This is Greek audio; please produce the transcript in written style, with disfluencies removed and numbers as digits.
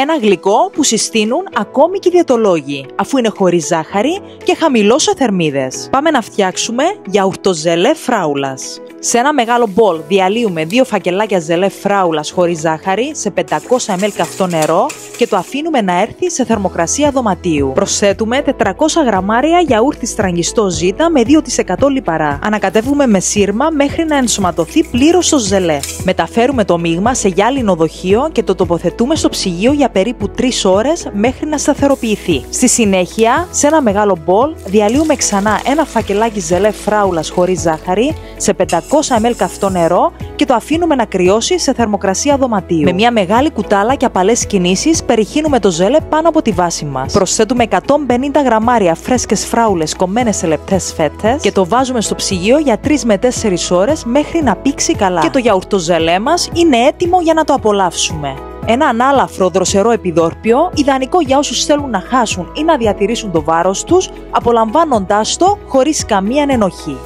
Ένα γλυκό που συστήνουν ακόμη και οι διαιτολόγοι, αφού είναι χωρίς ζάχαρη και χαμηλό σε θερμίδες. Πάμε να φτιάξουμε γιαουρτό ζελέ φράουλας. Σε ένα μεγάλο μπολ διαλύουμε 2 φακελάκια ζελέ φράουλας χωρίς ζάχαρη σε 500 ml καυτό νερό και το αφήνουμε να έρθει σε θερμοκρασία δωματίου. Προσθέτουμε 400 γραμμάρια γιαούρτι στραγγιστό ζύτα με 2% λιπαρά. Ανακατεύουμε με σύρμα μέχρι να ενσωματωθεί πλήρως στο ζελέ. Μεταφέρουμε το μείγμα σε γυάλινο δοχείο και το τοποθετούμε στο ψυγείο για περίπου 3 ώρες μέχρι να σταθεροποιηθεί. Στη συνέχεια, σε ένα μεγάλο μπολ διαλύουμε ξανά ένα φακελάκι ζελέ φράουλας χωρίς ζάχαρη σε 500 ml καυτό νερό και το αφήνουμε να κρυώσει σε θερμοκρασία δωματίου. Με μια μεγάλη κουτάλα και απαλές κινήσεις περιχύνουμε το ζέλε πάνω από τη βάση μας. Προσθέτουμε 150 γραμμάρια φρέσκες φράουλες κομμένες σε λεπτές φέτες και το βάζουμε στο ψυγείο για 3 με 4 ώρες μέχρι να πήξει καλά. Και το γιαουρτό ζελέ μας είναι έτοιμο για να το απολαύσουμε. Ένα ανάλαφρο δροσερό επιδόρπιο, ιδανικό για όσους θέλουν να χάσουν ή να διατηρήσουν το βάρος τους, απολαμβάνοντάς το χωρίς καμία ενοχή.